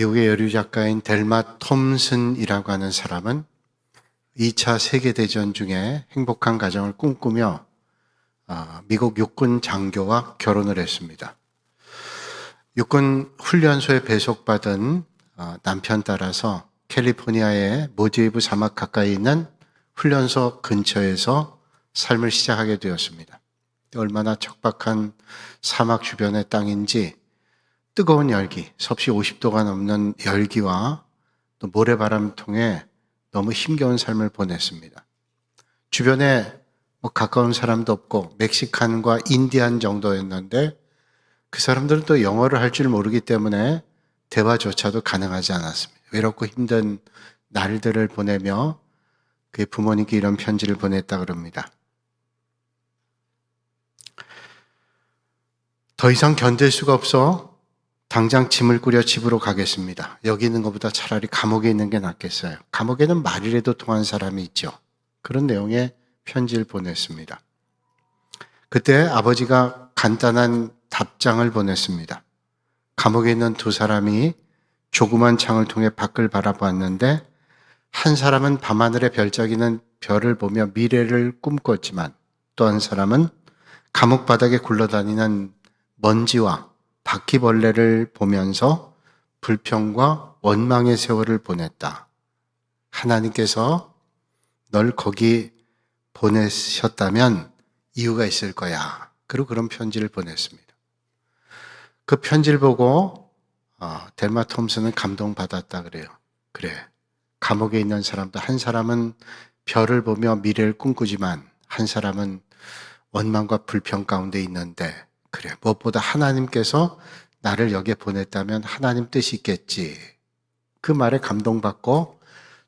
미국의 여류 작가인 델마 톰슨이라고 하는 사람은 2차 세계대전 중에 행복한 가정을 꿈꾸며 미국 육군 장교와 결혼을 했습니다. 육군 훈련소에 배속받은 남편 따라서 캘리포니아의 모제이브 사막 가까이 있는 훈련소 근처에서 삶을 시작하게 되었습니다. 얼마나 척박한 사막 주변의 땅인지 뜨거운 열기, 섭씨 50도가 넘는 열기와 또 모래바람 통해 너무 힘겨운 삶을 보냈습니다. 주변에 가까운 사람도 없고 멕시칸과 인디안 정도였는데 그 사람들은 또 영어를 할 줄 모르기 때문에 대화조차도 가능하지 않았습니다. 외롭고 힘든 날들을 보내며 그의 부모님께 이런 편지를 보냈다 그럽니다. 더 이상 견딜 수가 없어 당장 짐을 꾸려 집으로 가겠습니다. 여기 있는 것보다 차라리 감옥에 있는 게 낫겠어요. 감옥에는 말이라도 통한 사람이 있죠. 그런 내용의 편지를 보냈습니다. 그때 아버지가 간단한 답장을 보냈습니다. 감옥에 있는 두 사람이 조그만 창을 통해 밖을 바라보았는데 한 사람은 밤하늘에 별짝이는 별을 보며 미래를 꿈꿨지만 또 한 사람은 감옥 바닥에 굴러다니는 먼지와 바퀴벌레를 보면서 불평과 원망의 세월을 보냈다. 하나님께서 널 거기 보내셨다면 이유가 있을 거야. 그리고 그런 편지를 보냈습니다. 그 편지를 보고 델마 톰슨은 감동받았다 그래요. 그래, 감옥에 있는 사람도 한 사람은 별을 보며 미래를 꿈꾸지만 한 사람은 원망과 불평 가운데 있는데 그래, 무엇보다 하나님께서 나를 여기에 보냈다면 하나님 뜻이 있겠지. 그 말에 감동받고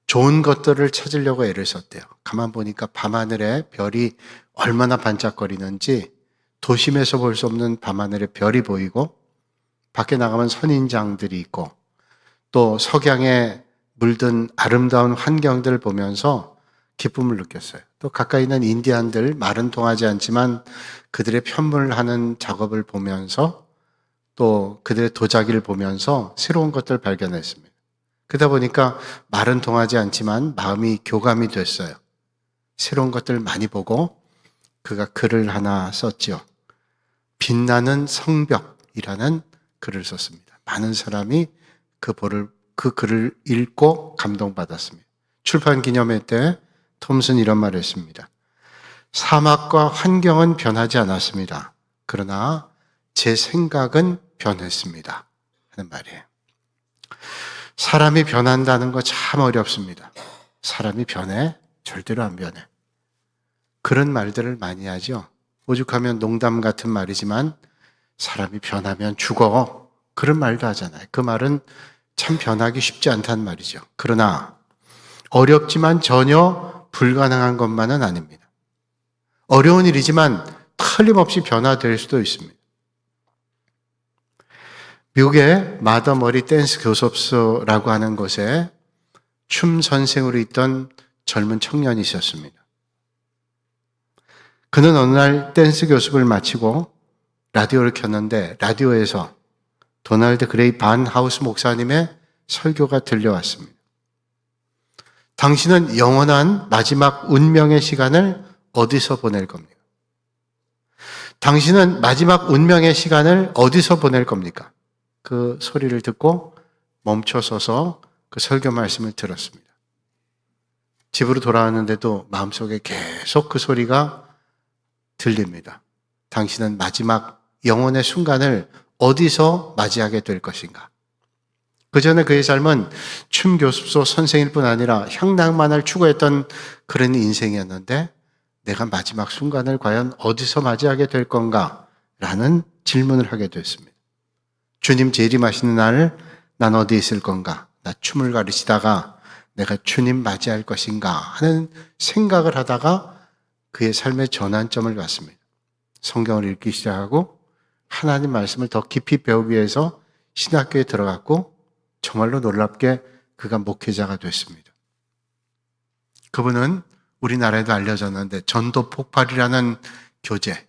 좋은 것들을 찾으려고 애를 썼대요. 가만 보니까 밤하늘에 별이 얼마나 반짝거리는지 도심에서 볼 수 없는 밤하늘에 별이 보이고 밖에 나가면 선인장들이 있고 또 석양에 물든 아름다운 환경들을 보면서 기쁨을 느꼈어요. 또 가까이 있는 인디안들, 말은 통하지 않지만 그들의 편물을 하는 작업을 보면서 또 그들의 도자기를 보면서 새로운 것들을 발견했습니다. 그러다 보니까 말은 통하지 않지만 마음이 교감이 됐어요. 새로운 것들을 많이 보고 그가 글을 하나 썼죠. 빛나는 성벽이라는 글을 썼습니다. 많은 사람이 그 글을 읽고 감동받았습니다. 출판 기념회 때 톰슨 이런 말을 했습니다. 사막과 환경은 변하지 않았습니다. 그러나 제 생각은 변했습니다. 하는 말이에요. 사람이 변한다는 거 참 어렵습니다. 사람이 변해? 절대로 안 변해. 그런 말들을 많이 하죠. 오죽하면 농담 같은 말이지만 사람이 변하면 죽어. 그런 말도 하잖아요. 그 말은 참 변하기 쉽지 않다는 말이죠. 그러나 어렵지만 전혀 불가능한 것만은 아닙니다. 어려운 일이지만 틀림없이 변화될 수도 있습니다. 미국의 마더머리 댄스 교습소라고 하는 곳에 춤 선생으로 있던 젊은 청년이 있었습니다. 그는 어느 날 댄스 교습을 마치고 라디오를 켰는데 라디오에서 도널드 그레이 반 하우스 목사님의 설교가 들려왔습니다. 당신은 영원한 마지막 운명의 시간을 어디서 보낼 겁니까? 당신은 마지막 운명의 시간을 어디서 보낼 겁니까? 그 소리를 듣고 멈춰서서 그 설교 말씀을 들었습니다. 집으로 돌아왔는데도 마음속에 계속 그 소리가 들립니다. 당신은 마지막 영혼의 순간을 어디서 맞이하게 될 것인가? 그 전에 그의 삶은 춤 교습소 선생일 뿐 아니라 향락만을 추구했던 그런 인생이었는데 내가 마지막 순간을 과연 어디서 맞이하게 될 건가? 라는 질문을 하게 됐습니다. 주님 재림하시는 날 난 어디 있을 건가? 나 춤을 가르치다가 내가 주님 맞이할 것인가? 하는 생각을 하다가 그의 삶의 전환점을 갖습니다. 성경을 읽기 시작하고 하나님 말씀을 더 깊이 배우기 위해서 신학교에 들어갔고 정말로 놀랍게 그가 목회자가 됐습니다. 그분은 우리나라에도 알려졌는데 전도 폭발이라는 교재,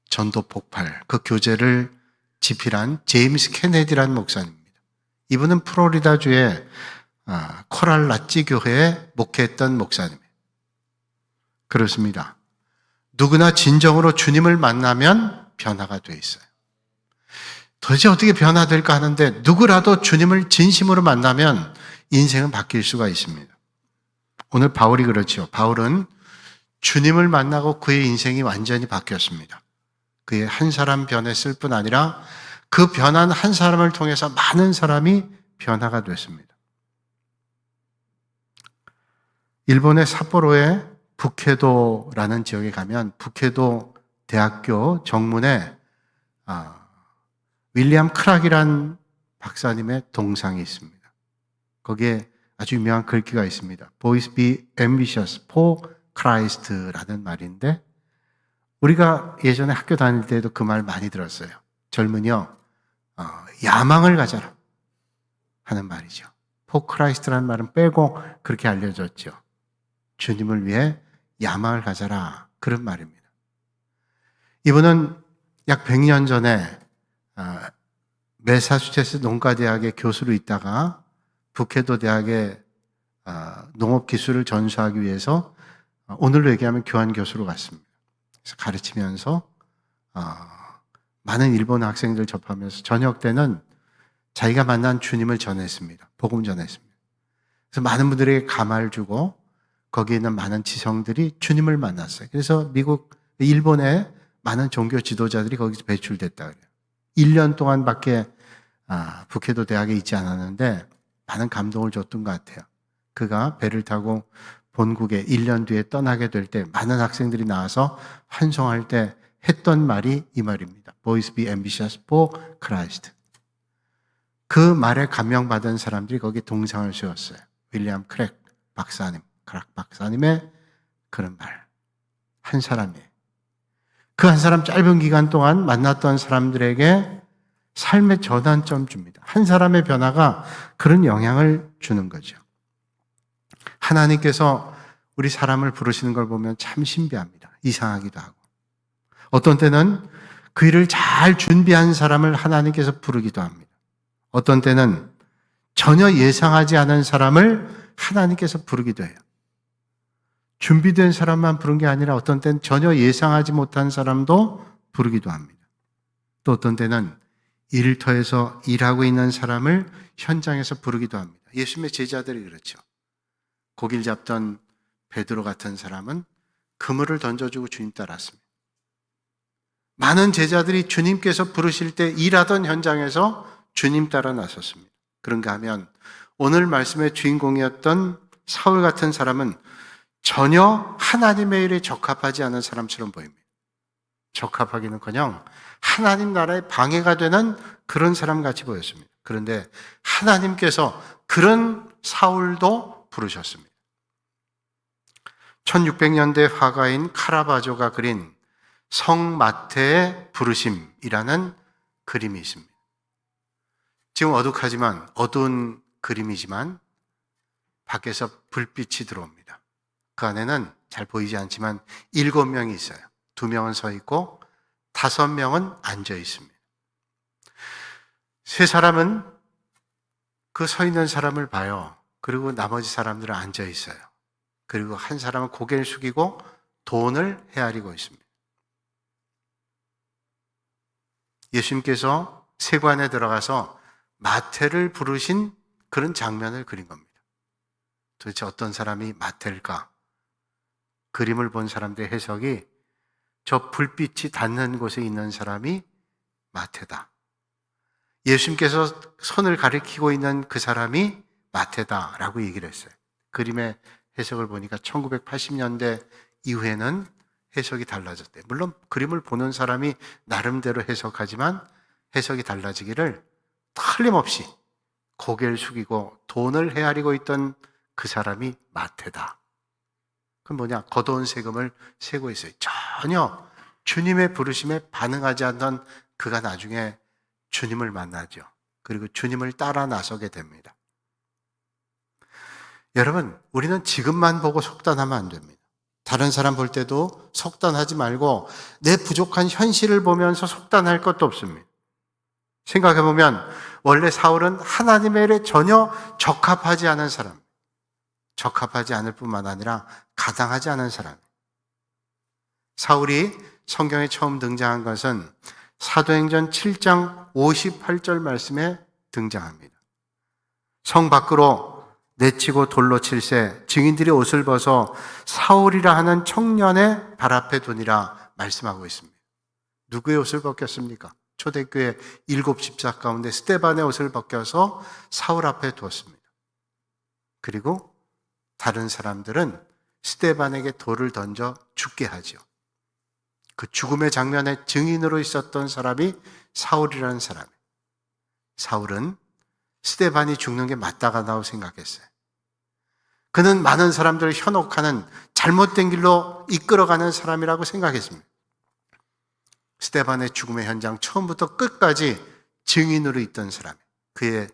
전도 폭발, 그 교재를 집필한 제임스 케네디라는 목사님입니다. 이분은 플로리다주의 코랄 라찌 교회에 목회했던 목사님이에요. 그렇습니다. 누구나 진정으로 주님을 만나면 변화가 돼 있어요. 도대체 어떻게 변화될까 하는데 누구라도 주님을 진심으로 만나면 인생은 바뀔 수가 있습니다. 오늘 바울이 그렇죠. 바울은 주님을 만나고 그의 인생이 완전히 바뀌었습니다. 그의 한 사람 변했을 뿐 아니라 그 변한 한 사람을 통해서 많은 사람이 변화가 됐습니다. 일본의 삿포로의 북해도라는 지역에 가면 북해도 대학교 정문에 윌리엄 크락이란 박사님의 동상이 있습니다. 거기에 아주 유명한 글귀가 있습니다. Boys be ambitious for Christ라는 말인데 우리가 예전에 학교 다닐 때도 그 말 많이 들었어요. 젊은이요, 야망을 가져라 하는 말이죠. For Christ라는 말은 빼고 그렇게 알려졌죠. 주님을 위해 야망을 가져라 그런 말입니다. 이분은 약 100년 전에 매사추세츠 농가대학의 교수로 있다가 북해도 대학의 농업기술을 전수하기 위해서 오늘로 얘기하면 교환교수로 갔습니다. 그래서 가르치면서 많은 일본 학생들 접하면서 저녁 때는 자기가 만난 주님을 전했습니다. 복음 전했습니다. 그래서 많은 분들에게 감화를 주고 거기에 있는 많은 지성들이 주님을 만났어요. 그래서 일본의 많은 종교 지도자들이 거기서 배출됐다 그래요. 1년 동안밖에 북해도 대학에 있지 않았는데 많은 감동을 줬던 것 같아요. 그가 배를 타고 본국에 1년 뒤에 떠나게 될 때 많은 학생들이 나와서 환송할 때 했던 말이 이 말입니다. Boys be ambitious for Christ. 그 말에 감명받은 사람들이 거기 동상을 세웠어요. 윌리엄 크랙 박사님, 크락 박사님의 그런 말. 한 사람이에요. 그 한 사람 짧은 기간 동안 만났던 사람들에게 삶의 전환점 줍니다. 한 사람의 변화가 그런 영향을 주는 거죠. 하나님께서 우리 사람을 부르시는 걸 보면 참 신비합니다. 이상하기도 하고. 어떤 때는 그 일을 잘 준비한 사람을 하나님께서 부르기도 합니다. 어떤 때는 전혀 예상하지 않은 사람을 하나님께서 부르기도 해요. 준비된 사람만 부른 게 아니라 어떤 때는 전혀 예상하지 못한 사람도 부르기도 합니다. 또 어떤 때는 일터에서 일하고 있는 사람을 현장에서 부르기도 합니다. 예수님의 제자들이 그렇죠. 고기를 잡던 베드로 같은 사람은 그물을 던져주고 주님 따랐습니다. 많은 제자들이 주님께서 부르실 때 일하던 현장에서 주님 따라 나섰습니다. 그런가 하면 오늘 말씀의 주인공이었던 사울 같은 사람은 전혀 하나님의 일에 적합하지 않은 사람처럼 보입니다. 적합하기는커녕 하나님 나라에 방해가 되는 그런 사람 같이 보였습니다. 그런데 하나님께서 그런 사울도 부르셨습니다. 1600년대 화가인 카라바조가 그린 성마태의 부르심이라는 그림이 있습니다. 지금 어둑하지만 어두운 그림이지만 밖에서 불빛이 들어옵니다. 그 안에는 잘 보이지 않지만 7명이 있어요. 2명은 서 있고 5명은 앉아 있습니다. 3사람은 그 서 있는 사람을 봐요. 그리고 나머지 사람들은 앉아 있어요. 그리고 한 사람은 고개를 숙이고 돈을 헤아리고 있습니다. 예수님께서 세관에 들어가서 마태를 부르신 그런 장면을 그린 겁니다. 도대체 어떤 사람이 마태일까? 그림을 본 사람들의 해석이 저 불빛이 닿는 곳에 있는 사람이 마태다. 예수님께서 손을 가리키고 있는 그 사람이 마태다라고 얘기를 했어요. 그림의 해석을 보니까 1980년대 이후에는 해석이 달라졌대요. 물론 그림을 보는 사람이 나름대로 해석하지만 해석이 달라지기를 틀림없이 고개를 숙이고 돈을 헤아리고 있던 그 사람이 마태다. 그건 뭐냐? 거둬온 세금을 세고 있어요. 전혀 주님의 부르심에 반응하지 않던 그가 나중에 주님을 만나죠. 그리고 주님을 따라 나서게 됩니다. 여러분, 우리는 지금만 보고 속단하면 안 됩니다. 다른 사람 볼 때도 속단하지 말고 내 부족한 현실을 보면서 속단할 것도 없습니다. 생각해보면 원래 사울은 하나님의 일에 전혀 적합하지 않은 사람, 적합하지 않을 뿐만 아니라 가당하지 않은 사람. 사울이 성경에 처음 등장한 것은 사도행전 7장 58절 말씀에 등장합니다. 성 밖으로 내치고 돌로 칠세 증인들이 옷을 벗어 사울이라 하는 청년의 발 앞에 두니라 말씀하고 있습니다. 누구의 옷을 벗겼습니까? 초대교회 7 집사 가운데 스데반의 옷을 벗겨서 사울 앞에 두었습니다. 그리고 다른 사람들은 스데반에게 돌을 던져 죽게 하죠. 그 죽음의 장면에 증인으로 있었던 사람이 사울이라는 사람이에요. 사울은 스데반이 죽는 게 맞다고 생각했어요. 그는 많은 사람들을 현혹하는 잘못된 길로 이끌어가는 사람이라고 생각했습니다. 스데반의 죽음의 현장 처음부터 끝까지 증인으로 있던 사람, 그의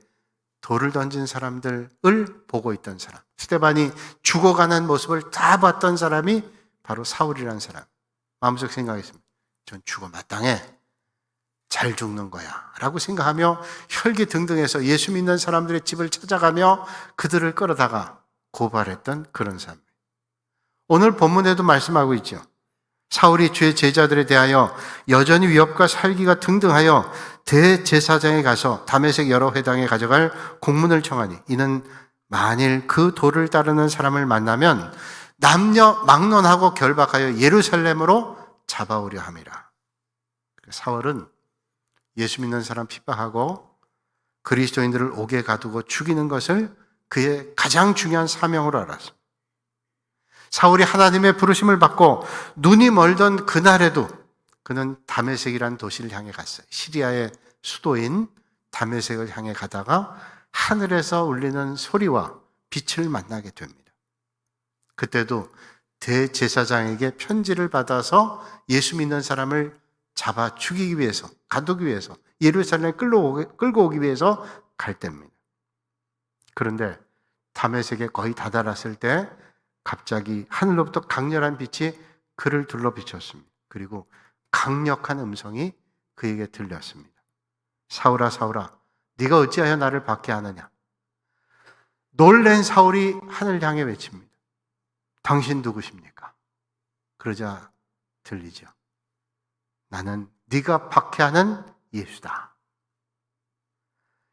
돌을 던진 사람들을 보고 있던 사람, 스데반이 죽어가는 모습을 다 봤던 사람이 바로 사울이라는 사람. 마음속 생각했습니다. 전 죽어 마땅해. 잘 죽는 거야 라고 생각하며 혈기등등해서 예수 믿는 사람들의 집을 찾아가며 그들을 끌어다가 고발했던 그런 사람. 오늘 본문에도 말씀하고 있죠. 사울이 주의 제자들에 대하여 여전히 위협과 살기가 등등하여 대제사장에 가서 다메섹 여러 회당에 가져갈 공문을 청하니 이는 만일 그 도를 따르는 사람을 만나면 남녀 막론하고 결박하여 예루살렘으로 잡아오려 함이라. 사울은 예수 믿는 사람 핍박하고 그리스도인들을 옥에 가두고 죽이는 것을 그의 가장 중요한 사명으로 알았습니다. 사울이 하나님의 부르심을 받고 눈이 멀던 그날에도 그는 다메섹이라는 도시를 향해 갔어요. 시리아의 수도인 다메섹을 향해 가다가 하늘에서 울리는 소리와 빛을 만나게 됩니다. 그때도 대제사장에게 편지를 받아서 예수 믿는 사람을 잡아 죽이기 위해서, 가두기 위해서, 예루살렘에 끌고 오기 위해서 갈 때입니다. 그런데 다메섹에 거의 다다랐을 때 갑자기 하늘로부터 강렬한 빛이 그를 둘러 비쳤습니다. 그리고 강력한 음성이 그에게 들렸습니다. 사울아 사울아 네가 어찌하여 나를 박해하느냐. 놀란 사울이 하늘 향해 외칩니다. 당신 누구십니까? 그러자 들리죠. 나는 네가 박해하는 예수다.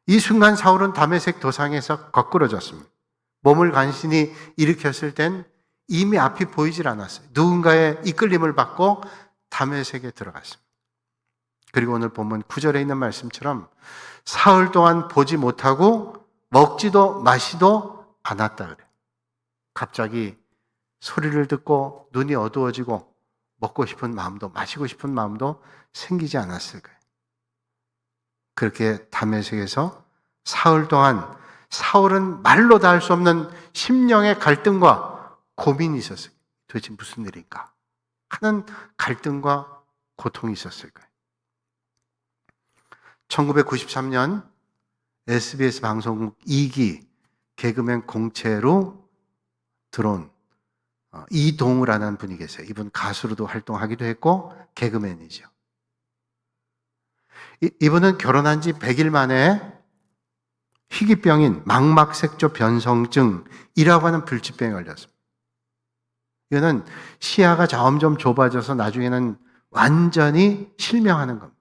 이 순간 사울은 다메섹 도상에서 거꾸러졌습니다. 몸을 간신히 일으켰을 땐 이미 앞이 보이질 않았어요. 누군가의 이끌림을 받고 다메섹에 들어갔습니다. 그리고 오늘 본문 9절에 있는 말씀처럼 사흘 동안 보지 못하고 먹지도 마시도 않았다 그래요. 갑자기 소리를 듣고 눈이 어두워지고 먹고 싶은 마음도 마시고 싶은 마음도 생기지 않았을 거예요. 그렇게 다메섹에서 사흘 동안 사울은 말로 다 할 수 없는 심령의 갈등과 고민이 있었어요. 도대체 무슨 일인가 하는 갈등과 고통이 있었을 거예요. 1993년 SBS 방송국 2기 개그맨 공채로 들어온 이동우라는 분이 계세요. 이분 가수로도 활동하기도 했고 개그맨이죠. 이분은 결혼한 지 100일 만에 희귀병인 망막색조 변성증이라고 하는 불치병에 걸렸습니다. 이거는 시야가 점점 좁아져서 나중에는 완전히 실명하는 겁니다.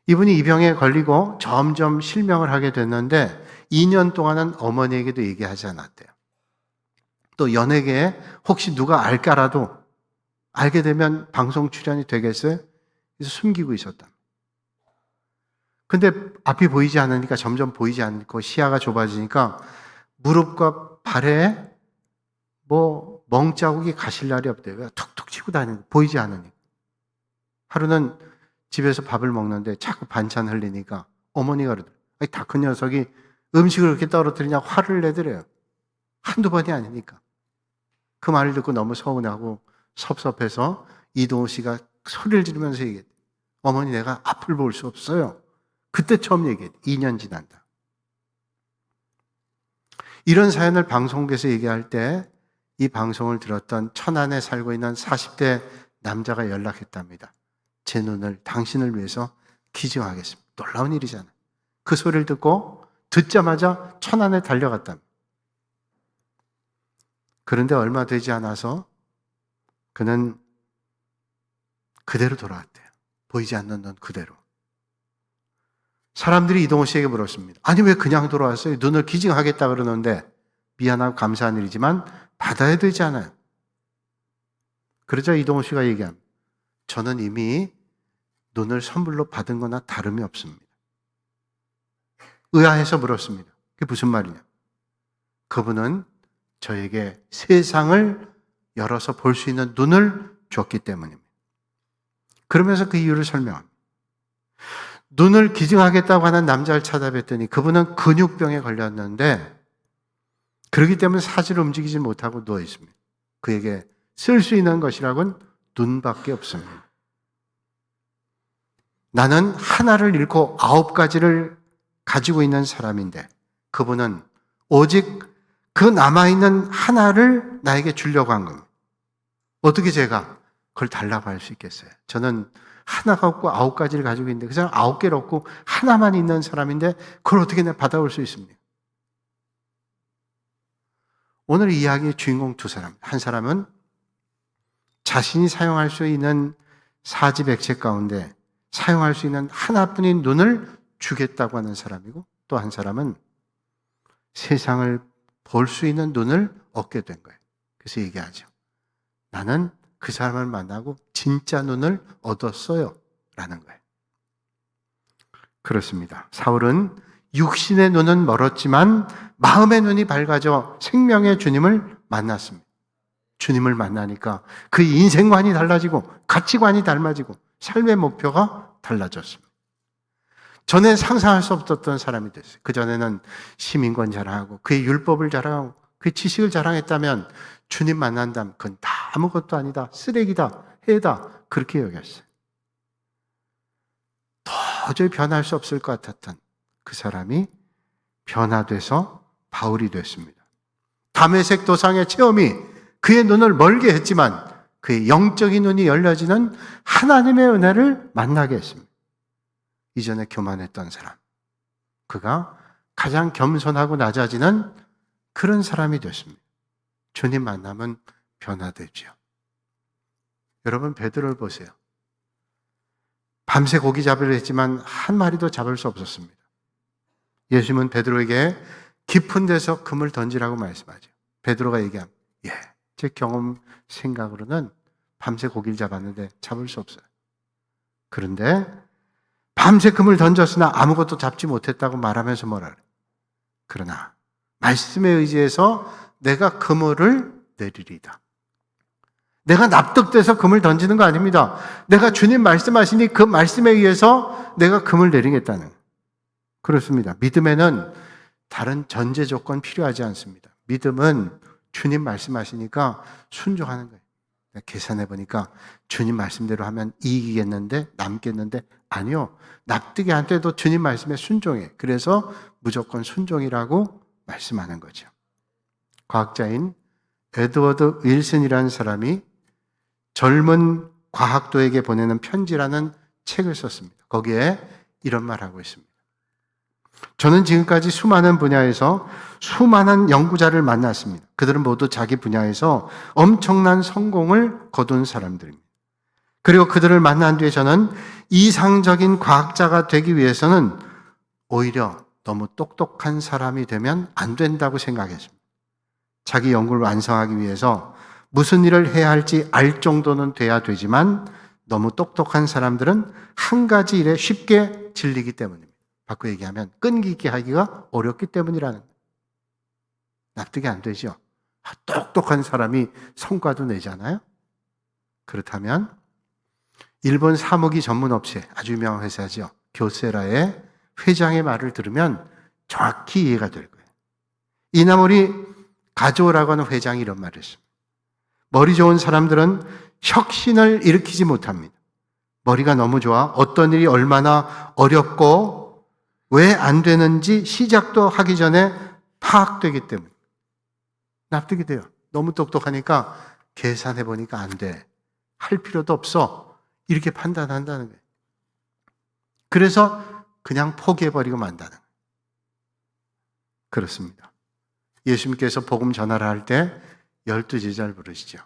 이분이 이 병에 걸리고 점점 실명을 하게 됐는데 2년 동안은 어머니에게도 얘기하지 않았대요. 또 연예계에 혹시 누가 알까라도 알게 되면 방송 출연이 되겠어요? 그래서 숨기고 있었다. 근데 앞이 보이지 않으니까 점점 보이지 않고 시야가 좁아지니까 무릎과 발에 멍자국이 가실 날이 없대요. 툭툭 치고 다니는 거 보이지 않으니까. 하루는 집에서 밥을 먹는데 자꾸 반찬 흘리니까 어머니가 그러더라고요. 다 큰 녀석이 음식을 그렇게 떨어뜨리냐 화를 내더래요. 한두 번이 아니니까. 그 말을 듣고 너무 서운하고 섭섭해서 이동우 씨가 소리를 지르면서 얘기했대요. 어머니 내가 앞을 볼 수 없어요. 그때 처음 얘기했대요. 2년 지난다. 이런 사연을 방송국에서 얘기할 때 이 방송을 들었던 천안에 살고 있는 40대 남자가 연락했답니다. 제 눈을 당신을 위해서 기증하겠습니다. 놀라운 일이잖아요. 그 소리를 듣자마자 천안에 달려갔답니다. 그런데 얼마 되지 않아서 그는 그대로 돌아왔대요. 보이지 않는 눈 그대로. 사람들이 이동호 씨에게 물었습니다. 아니 왜 그냥 돌아왔어요? 눈을 기증하겠다 그러는데 미안하고 감사한 일이지만 받아야 되지 않아요? 그러자 이동호 씨가 얘기합니다. 저는 이미 눈을 선물로 받은 거나 다름이 없습니다. 의아해서 물었습니다. 그게 무슨 말이냐? 그분은 저에게 세상을 열어서 볼 수 있는 눈을 줬기 때문입니다. 그러면서 그 이유를 설명합니다. 눈을 기증하겠다고 하는 남자를 찾아뵀더니 그분은 근육병에 걸렸는데 그렇기 때문에 사지를 움직이지 못하고 누워 있습니다. 그에게 쓸 수 있는 것이라고는 눈밖에 없습니다. 나는 하나를 잃고 9가지를 가지고 있는 사람인데 그분은 오직 그 남아있는 하나를 나에게 주려고 한 겁니다. 어떻게 제가 그걸 달라고 할 수 있겠어요? 저는 하나가 없고 9가지를 가지고 있는데 그 사람 9개를 없고 하나만 있는 사람인데 그걸 어떻게 내가 받아올 수 있습니까? 오늘 이 이야기의 주인공 두 사람. 한 사람은 자신이 사용할 수 있는 사지백체 가운데 사용할 수 있는 하나뿐인 눈을 주겠다고 하는 사람이고 또 한 사람은 세상을 볼 수 있는 눈을 얻게 된 거예요. 그래서 얘기하죠. 나는 그 사람을 만나고 진짜 눈을 얻었어요. 라는 거예요. 그렇습니다. 사울은 육신의 눈은 멀었지만 마음의 눈이 밝아져 생명의 주님을 만났습니다. 주님을 만나니까 그 인생관이 달라지고 가치관이 달라지고 삶의 목표가 달라졌습니다. 전에 상상할 수 없었던 사람이 됐어요. 그전에는 시민권 자랑하고 그의 율법을 자랑하고 그의 지식을 자랑했다면 주님 만난다면 그건 다 아무것도 아니다. 쓰레기다. 해다. 그렇게 여겼어요. 도저히 변할 수 없을 것 같았던 그 사람이 변화돼서 바울이 됐습니다. 다메섹 도상의 체험이 그의 눈을 멀게 했지만 그의 영적인 눈이 열려지는 하나님의 은혜를 만나게 했습니다. 이전에 교만했던 사람, 그가 가장 겸손하고 낮아지는 그런 사람이 됐습니다. 주님 만나면 변화되죠. 여러분 베드로를 보세요. 밤새 고기 잡으려 했지만 한 마리도 잡을 수 없었습니다. 예수님은 베드로에게 깊은 데서 금을 던지라고 말씀하죠. 베드로가 얘기합니다. 제 경험 생각으로는 밤새 고기를 잡았는데 잡을 수 없어요. 그런데 밤새 금을 던졌으나 아무것도 잡지 못했다고 말하면서 뭐라 그래요? 그러나 말씀에 의지해서 내가 그물을 내리리다. 내가 납득돼서 금을 던지는 거 아닙니다. 내가 주님 말씀하시니 그 말씀에 의해서 내가 금을 내리겠다는. 그렇습니다. 믿음에는 다른 전제 조건 필요하지 않습니다. 믿음은 주님 말씀하시니까 순종하는 거예요. 계산해 보니까 주님 말씀대로 하면 이기겠는데 남겠는데 아니요. 납득이 안 돼도 주님 말씀에 순종해. 그래서 무조건 순종이라고 말씀하는 거죠. 과학자인 에드워드 윌슨이라는 사람이 젊은 과학도에게 보내는 편지라는 책을 썼습니다. 거기에 이런 말을 하고 있습니다. 저는 지금까지 수많은 분야에서 수많은 연구자를 만났습니다. 그들은 모두 자기 분야에서 엄청난 성공을 거둔 사람들입니다. 그리고 그들을 만난 뒤에 저는 이상적인 과학자가 되기 위해서는 오히려 너무 똑똑한 사람이 되면 안 된다고 생각했습니다. 자기 연구를 완성하기 위해서 무슨 일을 해야 할지 알 정도는 돼야 되지만 너무 똑똑한 사람들은 한 가지 일에 쉽게 질리기 때문입니다. 바꿔 얘기하면 끈기 있게 하기가 어렵기 때문이라는 거예요. 납득이 안 되죠. 똑똑한 사람이 성과도 내잖아요. 그렇다면 일본 사무기 전문 업체, 아주 유명한 회사죠. 교세라의 회장의 말을 들으면 정확히 이해가 될 거예요. 이나모리 가조라고 하는 회장이 이런 말을 했습니다. 머리 좋은 사람들은 혁신을 일으키지 못합니다. 머리가 너무 좋아 어떤 일이 얼마나 어렵고 왜 안 되는지 시작도 하기 전에 파악되기 때문에 납득이 돼요. 너무 똑똑하니까 계산해 보니까 안 돼. 할 필요도 없어. 이렇게 판단한다는 거예요. 그래서 그냥 포기해버리고 만다는 거예요. 그렇습니다. 예수님께서 복음 전하라 할 때 12제자를 부르시죠.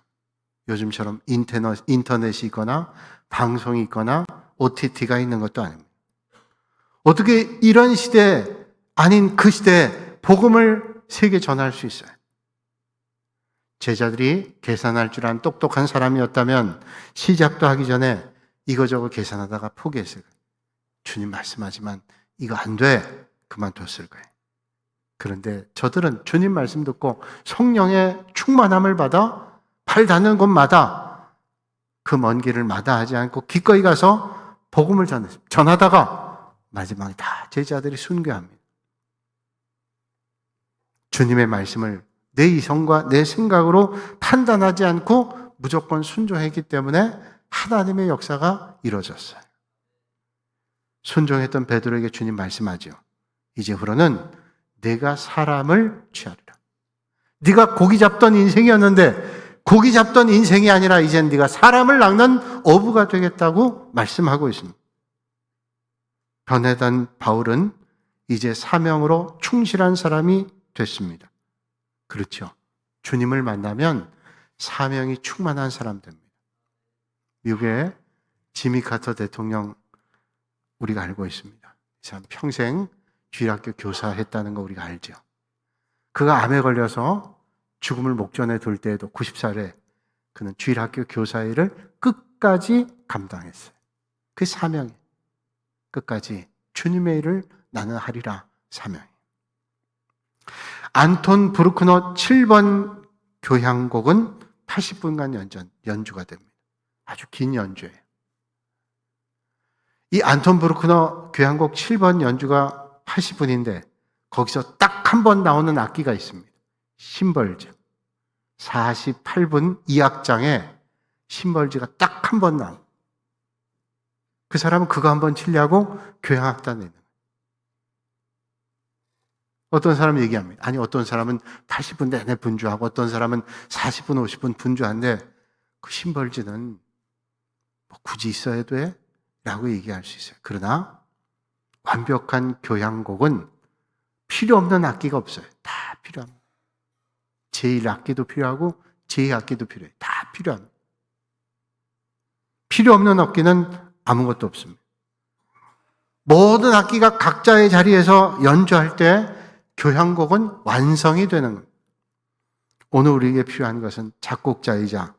요즘처럼 인터넷이 있거나 방송이 있거나 OTT가 있는 것도 아닙니다. 어떻게 이런 시대 아닌 그 시대에 복음을 세계 전할 수 있어요? 제자들이 계산할 줄 아는 똑똑한 사람이었다면 시작도 하기 전에 이거저거 계산하다가 포기했을 거예요. 주님 말씀하지만 이거 안 돼. 그만뒀을 거예요. 그런데 저들은 주님 말씀 듣고 성령의 충만함을 받아 발 닿는 곳마다 그 먼 길을 마다하지 않고 기꺼이 가서 복음을 전하다가 마지막에 다 제자들이 순교합니다. 주님의 말씀을 내 이성과 내 생각으로 판단하지 않고 무조건 순종했기 때문에 하나님의 역사가 이루어졌어요. 순종했던 베드로에게 주님 말씀하죠. 이제부로는 내가 사람을 취하리라. 네가 고기 잡던 인생이었는데 고기 잡던 인생이 아니라 이젠 네가 사람을 낚는 어부가 되겠다고 말씀하고 있습니다. 변해던 바울은 이제 사명으로 충실한 사람이 됐습니다. 그렇죠. 주님을 만나면 사명이 충만한 사람 됩니다. 미국의 지미 카터 대통령 우리가 알고 있습니다. 이 사람 평생 주일학교 교사했다는 거 우리가 알죠. 그가 암에 걸려서 죽음을 목전에 둘 때에도 90살에 그는 주일학교 교사 일을 끝까지 감당했어요. 그 사명이 끝까지 주님의 일을 나는 하리라 사명이. 안톤 브루크너 7번 교향곡은 80분간 연주가 됩니다. 아주 긴 연주예요. 이 안톤 브루크너 교향곡 7번 연주가 80분인데 거기서 딱 한 번 나오는 악기가 있습니다. 심벌즈. 48분 2악장에 심벌즈가 딱 한 번 나옵니다. 그 사람은 그거 한 번 치려고 교향악단에 있는 거예요. 어떤 사람은 얘기합니다. 아니 어떤 사람은 80분 내내 분주하고 어떤 사람은 40분 50분 분주한데 그 심벌즈는 뭐 굳이 있어야 돼? 라고 얘기할 수 있어요. 그러나 완벽한 교향곡은 필요 없는 악기가 없어요. 다 필요합니다. 제1악기도 필요하고 제2악기도 필요해요. 다 필요합니다. 필요 없는 악기는 아무것도 없습니다. 모든 악기가 각자의 자리에서 연주할 때 교향곡은 완성이 되는 겁니다. 오늘 우리에게 필요한 것은 작곡자이자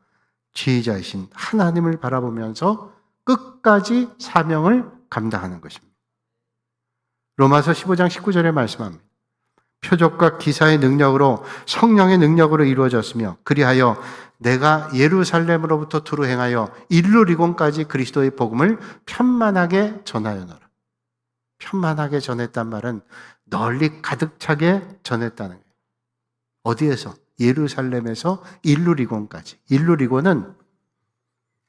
지휘자이신 하나님을 바라보면서 끝까지 사명을 감당하는 것입니다. 로마서 15장 19절에 말씀합니다. 표적과 기사의 능력으로 성령의 능력으로 이루어졌으며 그리하여 내가 예루살렘으로부터 두루 행하여 일루리곤까지 그리스도의 복음을 편만하게 전하여노라. 편만하게 전했단 말은 널리 가득 차게 전했다는 거예요. 어디에서? 예루살렘에서 일루리곤까지. 일루리곤은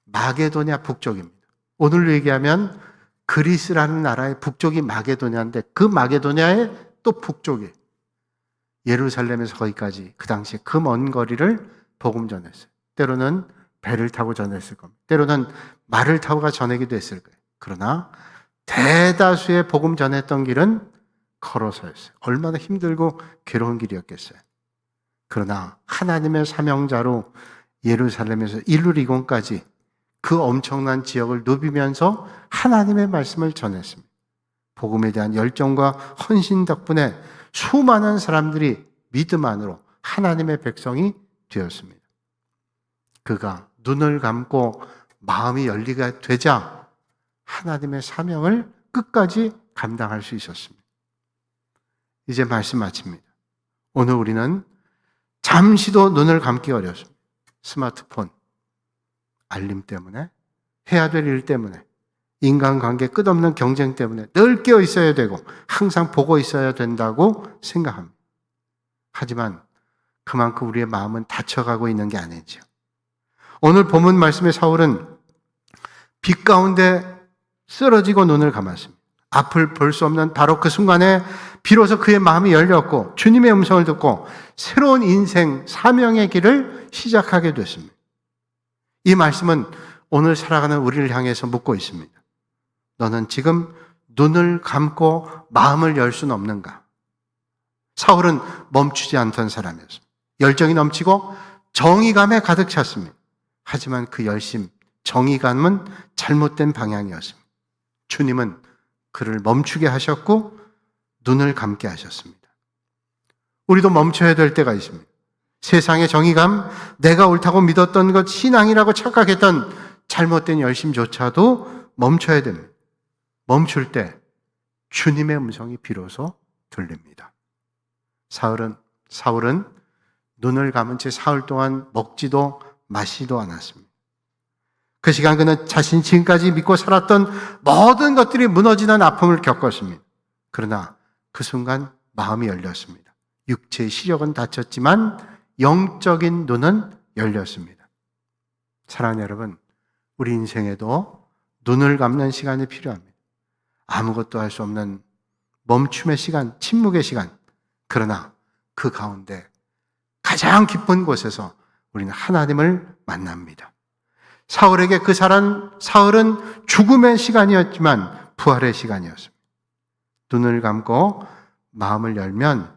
마게도냐 북쪽입니다. 오늘로 얘기하면 그리스라는 나라의 북쪽이 마게도냐인데 그 마게도냐의 또 북쪽이에요. 예루살렘에서 거기까지 그 당시에 그 먼 거리를 복음 전했어요. 때로는 배를 타고 전했을 겁니다. 때로는 말을 타고 전하기도 했을 거예요. 그러나 대다수의 복음 전했던 길은 걸어서였어요. 얼마나 힘들고 괴로운 길이었겠어요. 그러나 하나님의 사명자로 예루살렘에서 일루리곤까지 그 엄청난 지역을 누비면서 하나님의 말씀을 전했습니다. 복음에 대한 열정과 헌신 덕분에 수많은 사람들이 믿음 안으로 하나님의 백성이 되었습니다. 그가 눈을 감고 마음이 열리게 되자 하나님의 사명을 끝까지 감당할 수 있었습니다. 이제 말씀 마칩니다. 오늘 우리는 잠시도 눈을 감기 어렵습니다. 스마트폰, 알림 때문에, 해야 될 일 때문에, 인간관계 끝없는 경쟁 때문에 늘 깨어 있어야 되고 항상 보고 있어야 된다고 생각합니다. 하지만 그만큼 우리의 마음은 다쳐가고 있는 게 아니죠. 오늘 본문 말씀의 사울은 빛 가운데 쓰러지고 눈을 감았습니다. 앞을 볼 수 없는 바로 그 순간에 비로소 그의 마음이 열렸고 주님의 음성을 듣고 새로운 인생, 사명의 길을 시작하게 됐습니다. 이 말씀은 오늘 살아가는 우리를 향해서 묻고 있습니다. 너는 지금 눈을 감고 마음을 열 수는 없는가? 사울은 멈추지 않던 사람이었습니다. 열정이 넘치고 정의감에 가득 찼습니다. 하지만 그 열심, 정의감은 잘못된 방향이었습니다. 주님은 그를 멈추게 하셨고 눈을 감게 하셨습니다. 우리도 멈춰야 될 때가 있습니다. 세상의 정의감, 내가 옳다고 믿었던 것, 신앙이라고 착각했던 잘못된 열심조차도 멈춰야 됩니다. 멈출 때 주님의 음성이 비로소 들립니다. 사울은 눈을 감은 채 사흘 동안 먹지도 마시지도 않았습니다. 그 시간 그는 자신이 지금까지 믿고 살았던 모든 것들이 무너지는 아픔을 겪었습니다. 그러나 그 순간 마음이 열렸습니다. 육체의 시력은 닫혔지만 영적인 눈은 열렸습니다. 사랑하는 여러분, 우리 인생에도 눈을 감는 시간이 필요합니다. 아무것도 할 수 없는 멈춤의 시간, 침묵의 시간. 그러나 그 가운데 가장 깊은 곳에서 우리는 하나님을 만납니다. 사울에게 사울은 죽음의 시간이었지만 부활의 시간이었습니다. 눈을 감고 마음을 열면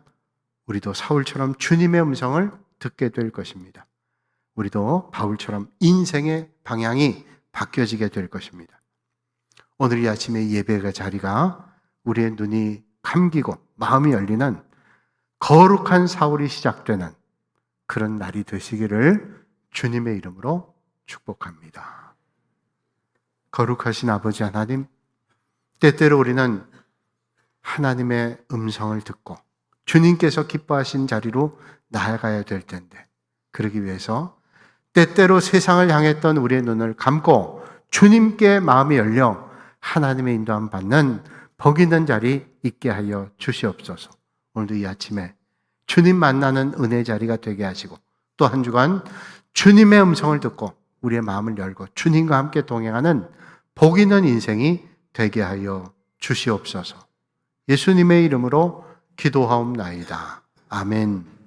우리도 사울처럼 주님의 음성을 듣게 될 것입니다. 우리도 바울처럼 인생의 방향이 바뀌어지게 될 것입니다. 오늘 이 아침의 예배의 자리가 우리의 눈이 감기고 마음이 열리는 거룩한 사울이 시작되는 그런 날이 되시기를 주님의 이름으로 축복합니다. 거룩하신 아버지 하나님, 때때로 우리는 하나님의 음성을 듣고 주님께서 기뻐하신 자리로 나아가야 될 텐데, 그러기 위해서 때때로 세상을 향했던 우리의 눈을 감고 주님께 마음이 열려 하나님의 인도함 받는 복 있는 자리 있게 하여 주시옵소서. 오늘도 이 아침에 주님 만나는 은혜 자리가 되게 하시고 또 한 주간 주님의 음성을 듣고 우리의 마음을 열고 주님과 함께 동행하는 복 있는 인생이 되게 하여 주시옵소서. 예수님의 이름으로 기도하옵나이다. 아멘.